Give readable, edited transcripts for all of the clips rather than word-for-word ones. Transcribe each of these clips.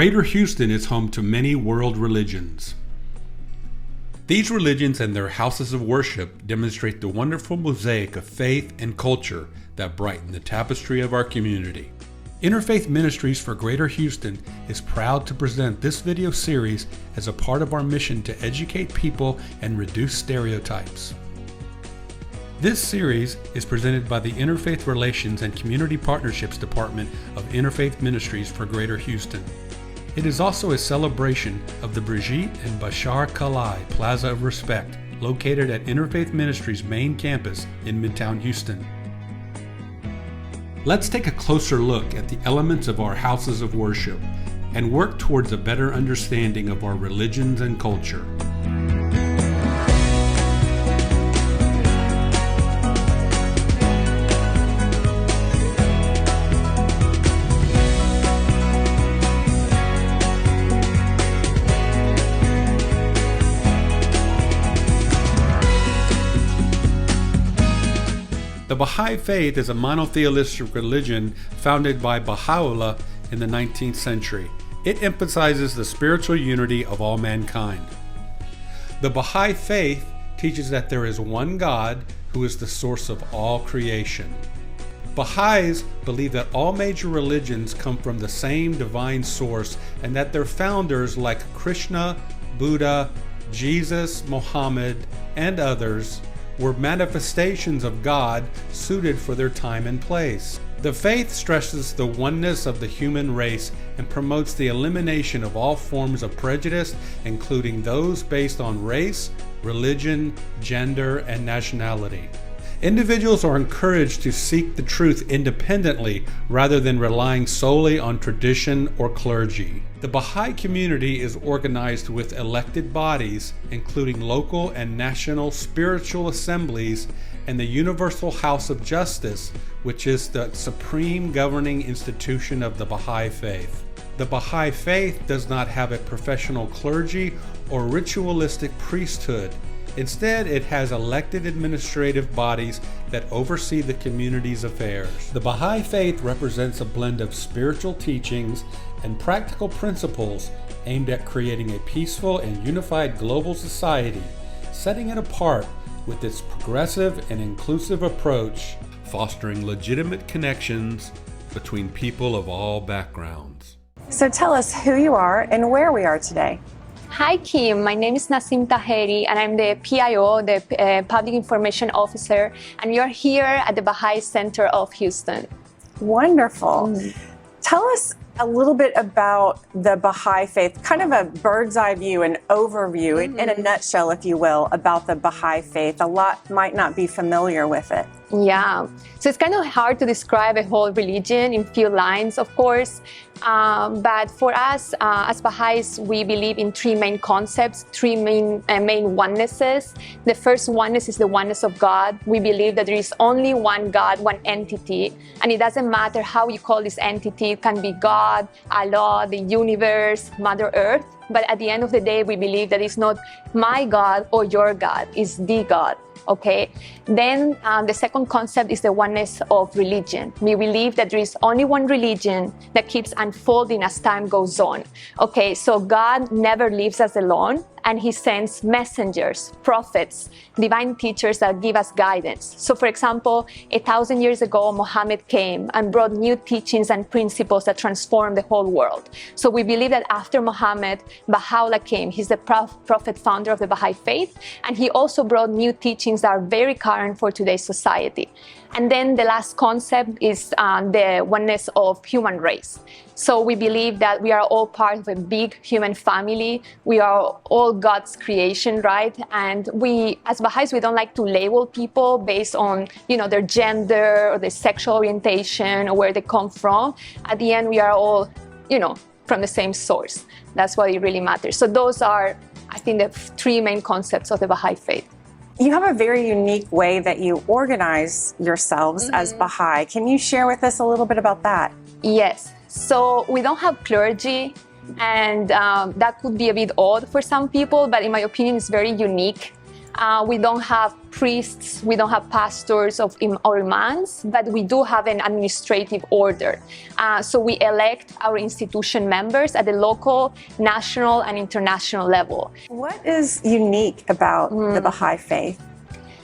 Greater Houston is home to many world religions. These religions and their houses of worship demonstrate the wonderful mosaic of faith and culture that brighten the tapestry of our community. Interfaith Ministries for Greater Houston is proud to present this video series as a part of our mission to educate people and reduce stereotypes. This series is presented by the Interfaith Relations and Community Partnerships Department of Interfaith Ministries for Greater Houston. It is also a celebration of the Brigitte and Bashar Kalai Plaza of Respect, located at Interfaith Ministries' main campus in Midtown Houston. Let's take a closer look at the elements of our houses of worship and work towards a better understanding of our religions and culture. The Bahá'í Faith is a monotheistic religion founded by Baha'u'llah in the 19th century. It emphasizes the spiritual unity of all mankind. The Bahá'í Faith teaches that there is one God who is the source of all creation. Baha'is believe that all major religions come from the same divine source and that their founders, like Krishna, Buddha, Jesus, Muhammad, and others, were manifestations of God suited for their time and place. The faith stresses the oneness of the human race and promotes the elimination of all forms of prejudice, including those based on race, religion, gender, and nationality. Individuals are encouraged to seek the truth independently rather than relying solely on tradition or clergy. The Baha'i community is organized with elected bodies, including local and national spiritual assemblies and the Universal House of Justice, which is the supreme governing institution of the Baha'i faith. The Baha'i faith does not have a professional clergy or ritualistic priesthood. Instead, it has elected administrative bodies that oversee the community's affairs. The Baha'i faith represents a blend of spiritual teachings and practical principles aimed at creating a peaceful and unified global society, setting it apart with its progressive and inclusive approach, fostering legitimate connections between people of all backgrounds. So tell us who you are and where we are today. Hi Kim, my name is Nasim Taheri and I'm the PIO, the Public Information Officer, and we are here at the Baha'i Center of Houston. Wonderful. Tell us a little bit about the Baha'i faith, kind of a bird's eye view, an overview, in a nutshell, if you will, about the Baha'i faith. A lot might not be familiar with it. Yeah, so it's kind of hard to describe a whole religion in few lines, of course. But for us, as Baha'is, we believe in three main concepts, three main onenesses. The first oneness is the oneness of God. We believe that there is only one God, one entity, and it doesn't matter how you call this entity. It can be God, Allah, the universe, Mother Earth. But at the end of the day, we believe that it's not my God or your God, it's the God. Okay, then the second concept is the oneness of religion. We believe that there is only one religion that keeps unfolding as time goes on. Okay, so God never leaves us alone, and He sends messengers, prophets, divine teachers that give us guidance. So for example, 1,000 years ago, Muhammad came and brought new teachings and principles that transformed the whole world. So we believe that after Muhammad, Baha'u'llah came. He's the prophet founder of the Baha'i faith, and he also brought new teachings that are very current for today's society. And then the last concept is the oneness of human race. So we believe that we are all part of a big human family. We are all God's creation, right? And we, as Baha'is, we don't like to label people based on, their gender or their sexual orientation or where they come from. At the end, we are all, from the same source. That's what it really matters. So those are, I think, the three main concepts of the Baha'i faith. You have a very unique way that you organize yourselves as Baha'i. Can you share with us a little bit about that? Yes. So we don't have clergy, and that could be a bit odd for some people, but in my opinion, it's very unique. We don't have priests, we don't have pastors or imams, but we do have an administrative order. So we elect our institution members at the local, national, and international level. What is unique about the Baha'i faith?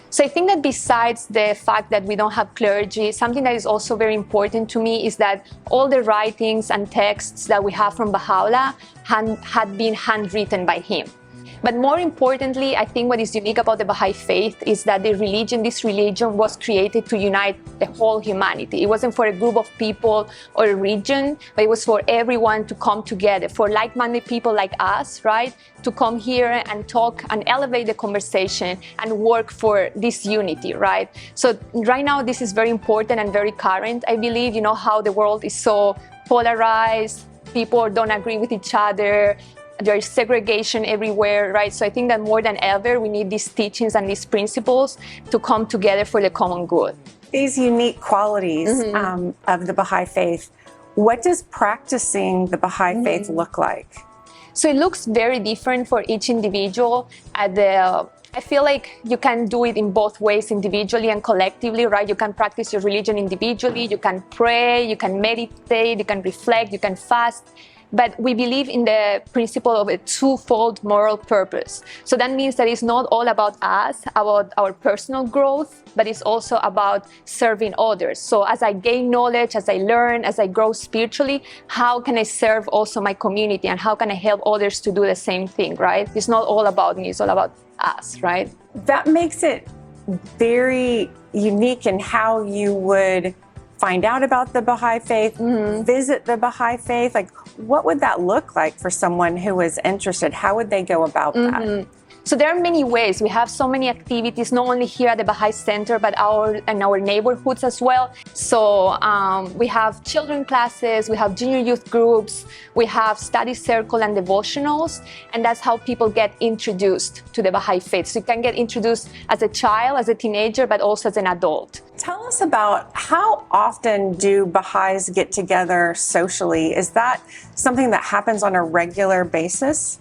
So I think that besides the fact that we don't have clergy, something that is also very important to me is that all the writings and texts that we have from Baha'u'llah had been handwritten by him. But more importantly, I think what is unique about the Baha'i faith is that this religion was created to unite the whole humanity. It wasn't for a group of people or a region, but it was for everyone to come together, for like-minded people like us, right, to come here and talk and elevate the conversation and work for this unity, right? So right now, this is very important and very current. I believe, you know, how the world is so polarized, people don't agree with each other, there's segregation everywhere, right? So I think that more than ever, we need these teachings and these principles to come together for the common good. These unique qualities of the Baha'i faith, what does practicing the Baha'i faith look like? So it looks very different for each individual. I feel like you can do it in both ways, individually and collectively, right? You can practice your religion individually, you can pray, you can meditate, you can reflect, you can fast. But we believe in the principle of a twofold moral purpose. So that means that it's not all about us, about our personal growth, but it's also about serving others. So as I gain knowledge, as I learn, as I grow spiritually, how can I serve also my community and how can I help others to do the same thing, right? It's not all about me, it's all about us, right? That makes it very unique in how you would find out about the Baha'i faith, visit the Baha'i faith. Like, what would that look like for someone who is interested? How would they go about that? So there are many ways. We have so many activities, not only here at the Baha'i Center, but in our neighborhoods as well. So we have children classes, we have junior youth groups, we have study circle and devotionals, and that's how people get introduced to the Baha'i faith. So you can get introduced as a child, as a teenager, but also as an adult. Tell us about how often do Baha'is get together socially? Is that something that happens on a regular basis?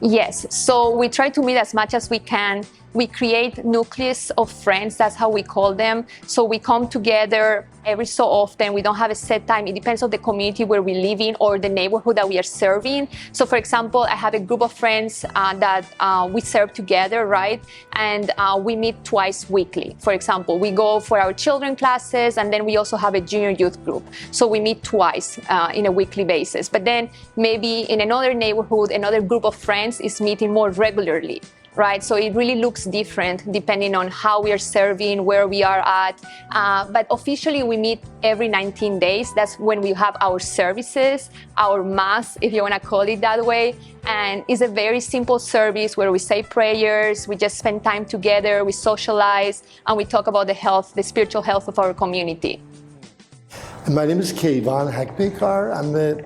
Yes, so we try to meet as much as we can. We create nucleus of friends, that's how we call them. So we come together every so often. We don't have a set time. It depends on the community where we live in or the neighborhood that we are serving. So for example, I have a group of friends that we serve together, right? And we meet twice weekly. For example, we go for our children classes and then we also have a junior youth group. So we meet twice in a weekly basis. But then maybe in another neighborhood, another group of friends is meeting more regularly. Right, so it really looks different depending on how we are serving, where we are at. But officially, we meet every 19 days. That's when we have our services, our mass, if you want to call it that way. And it's a very simple service where we say prayers, we just spend time together, we socialize, and we talk about the health, the spiritual health of our community. My name is Kayvan Hakbekar. I'm a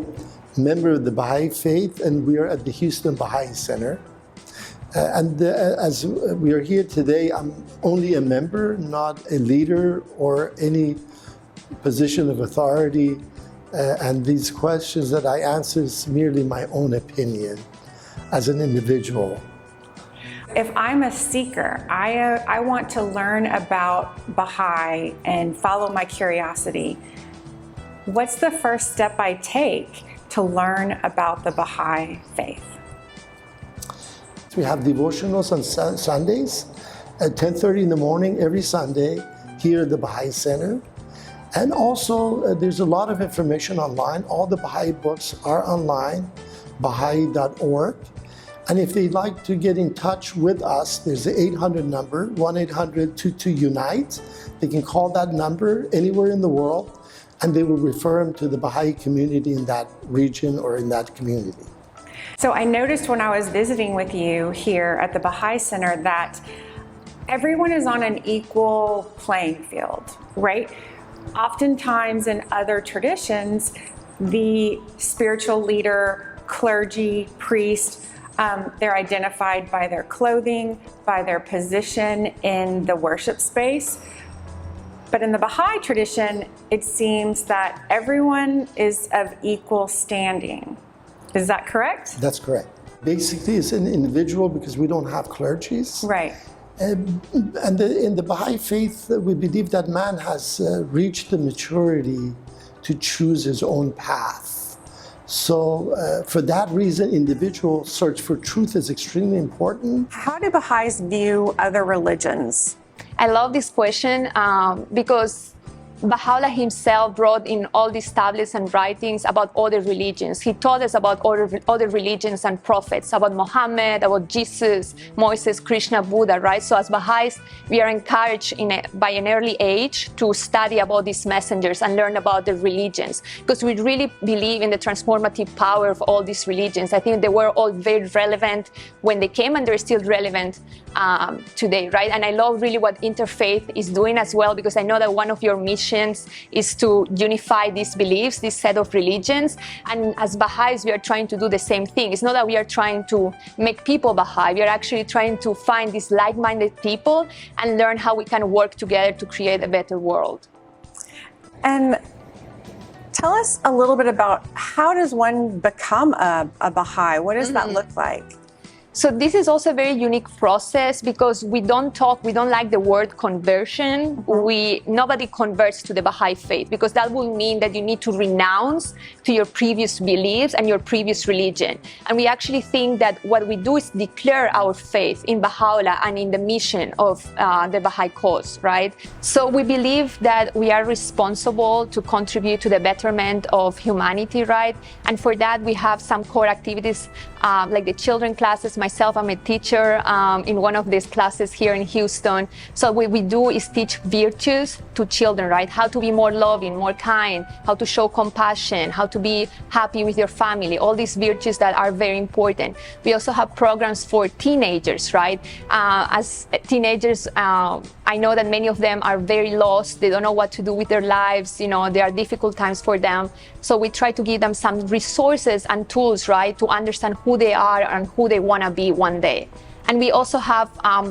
member of the Baha'i faith, and we are at the Houston Baha'i Center. As we are here today, I'm only a member, not a leader or any position of authority. And these questions that I answer is merely my own opinion as an individual. If I'm a seeker, I want to learn about Baha'i and follow my curiosity. What's the first step I take to learn about the Baha'i faith? We have devotionals on Sundays at 10:30 in the morning every Sunday here at the Baha'i Center. And also there's a lot of information online. All the Baha'i books are online, baha'i.org. And if they'd like to get in touch with us, there's the 800 number, 1-800-22-UNITE. They can call that number anywhere in the world, and they will refer them to the Baha'i community in that region or in that community. So I noticed when I was visiting with you here at the Baha'i Center that everyone is on an equal playing field, right? Oftentimes in other traditions, the spiritual leader, clergy, priest, they're identified by their clothing, by their position in the worship space. But in the Baha'i tradition, it seems that everyone is of equal standing. Is that correct? That's correct. Basically, it's an individual because we don't have clergies. Right. In the Baha'i faith, we believe that man has reached the maturity to choose his own path. So for that reason, individual search for truth is extremely important. How do Baha'is view other religions? I love this question because Baha'u'llah himself brought in all these tablets and writings about other religions. He taught us about other religions and prophets, about Muhammad, about Jesus, Moses, Krishna, Buddha, right? So as Baha'is, we are encouraged by an early age to study about these messengers and learn about the religions, because we really believe in the transformative power of all these religions. I think they were all very relevant when they came, and they're still relevant today, right? And I love really what Interfaith is doing as well, because I know that one of your missions is to unify these beliefs, this set of religions. And as Baha'is, we are trying to do the same thing. It's not that we are trying to make people Baha'i. We are actually trying to find these like-minded people and learn how we can work together to create a better world. And tell us a little bit about, how does one become a Baha'i? What does that look like? So this is also a very unique process, because we don't like the word conversion. Nobody converts to the Baha'i faith, because that will mean that you need to renounce to your previous beliefs and your previous religion. And we actually think that what we do is declare our faith in Baha'u'llah and in the mission of the Baha'i cause, right? So we believe that we are responsible to contribute to the betterment of humanity, right? And for that, we have some core activities like the children classes. Myself, I'm a teacher in one of these classes here in Houston. So what we do is teach virtues to children, right? How to be more loving, more kind, how to show compassion, how to be happy with your family, all these virtues that are very important. We also have programs for teenagers, right? As teenagers, I know that many of them are very lost. They don't know what to do with their lives. You know, there are difficult times for them. So we try to give them some resources and tools, right, to understand who they are and who they want to be one day. And we also have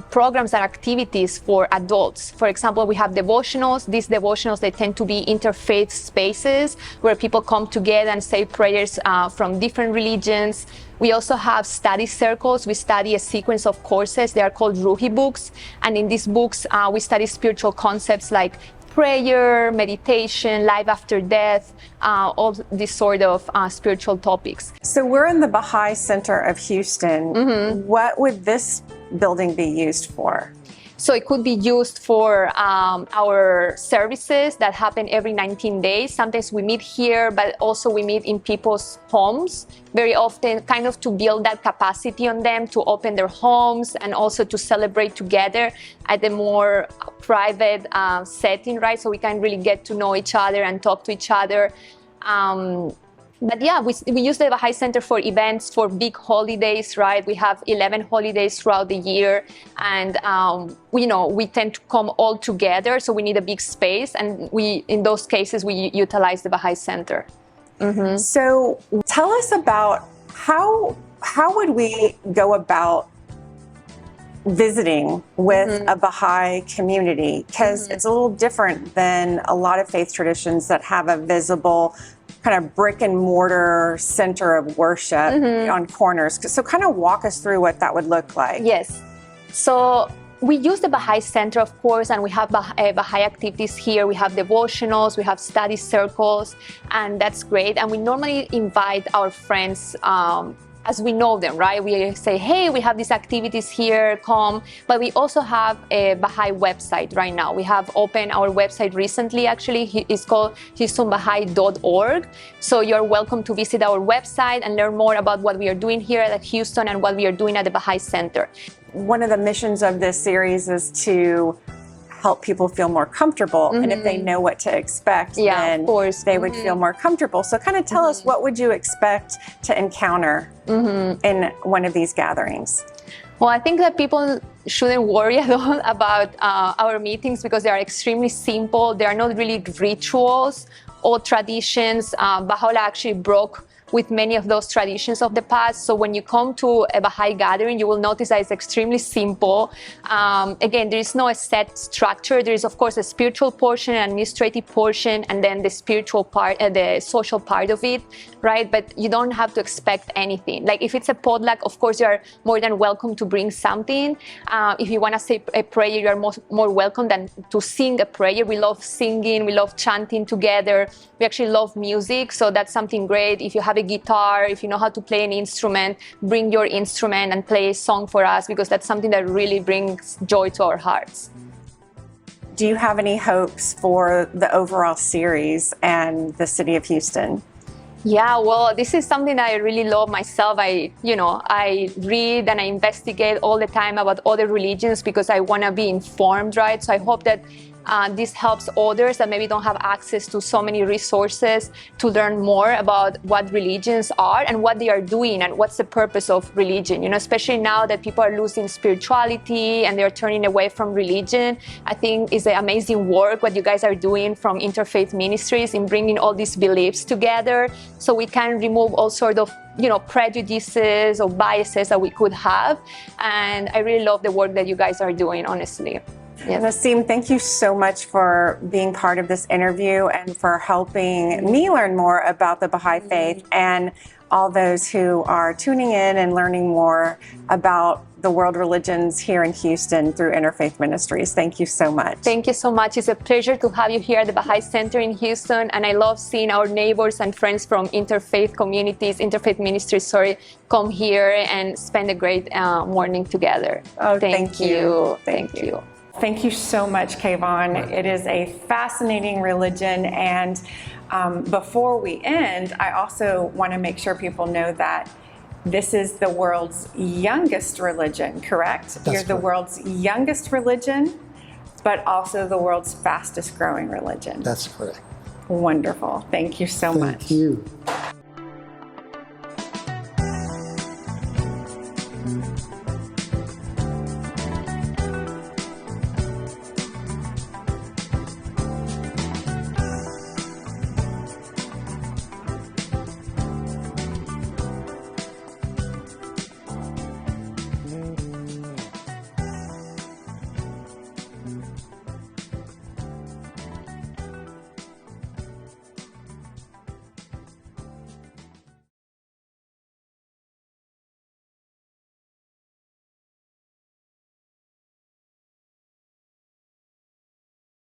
programs and activities for adults. For example, we have devotionals. These devotionals, they tend to be interfaith spaces where people come together and say prayers from different religions. We also have study circles. We study a sequence of courses. They are called Ruhi books. And in these books, we study spiritual concepts like prayer, meditation, life after death, all these sort of spiritual topics. So we're in the Baha'i Center of Houston. What would this building be used for? So it could be used for our services that happen every 19 days. Sometimes we meet here, but also we meet in people's homes very often, kind of to build that capacity on them to open their homes and also to celebrate together at a more private setting, right? So we can really get to know each other and talk to each other. But yeah, we use the Baha'i Center for events, for big holidays, right? We have 11 holidays throughout the year, and we tend to come all together, so we need a big space, and in those cases, we utilize the Baha'i Center. So tell us about how would we go about visiting with a Baha'i community, because it's a little different than a lot of faith traditions that have a visible kind of brick and mortar center of worship on corners. So kind of walk us through what that would look like. Yes. So we use the Baha'i Center, of course, and we have Baha'i activities here. We have devotionals, we have study circles, and that's great. And we normally invite our friends as we know them, right? We say, hey, we have these activities here, come. But we also have a Baha'i website right now. We have opened our website recently, actually. It's called HoustonBaha'i.org. So you're welcome to visit our website and learn more about what we are doing here at Houston and what we are doing at the Baha'i Center. One of the missions of this series is to help people feel more comfortable. And if they know what to expect, then of course. They would feel more comfortable. So kind of tell us, what would you expect to encounter in one of these gatherings? Well, I think that people shouldn't worry at all about our meetings, because they are extremely simple. They are not really rituals or traditions. Baha'u'llah actually broke with many of those traditions of the past. So when you come to a Baha'i gathering, you will notice that it's extremely simple. Again, there is no set structure. There is, of course, a spiritual portion, an administrative portion, and then the spiritual part, the social part of it, right? But you don't have to expect anything. Like if it's a potluck, of course, you are more than welcome to bring something. If you want to say a prayer, you are more welcome than to sing a prayer. We love singing, we love chanting together. We actually love music, so that's something great. If you have a guitar, if you know how to play an instrument, bring your instrument and play a song for us, because that's something that really brings joy to our hearts. Do you have any hopes for the overall series and the city of Houston? Yeah, well, this is something that I really love myself. I read and I investigate all the time about other religions because I want to be informed, right? So I hope that this helps others that maybe don't have access to so many resources to learn more about what religions are and what they are doing and what's the purpose of religion. You know, especially now that people are losing spirituality and they're turning away from religion, I think it's an amazing work what you guys are doing from Interfaith Ministries in bringing all these beliefs together so we can remove all sort of prejudices or biases that we could have. And I really love the work that you guys are doing, honestly. Yes. Nasim, thank you so much for being part of this interview and for helping me learn more about the Baha'i faith and all those who are tuning in and learning more about the world religions here in Houston through Interfaith Ministries. Thank you so much. Thank you so much. It's a pleasure to have you here at the Baha'i Center in Houston, and I love seeing our neighbors and friends from interfaith ministries, come here and spend a great morning together. Oh, thank you. Thank you. Thank you so much, Kayvon. It is a fascinating religion. And before we end, I also want to make sure people know that this is the world's youngest religion, correct? You're the world's youngest religion, but also the world's fastest growing religion. That's correct. Wonderful. Thank you so much. Thank you.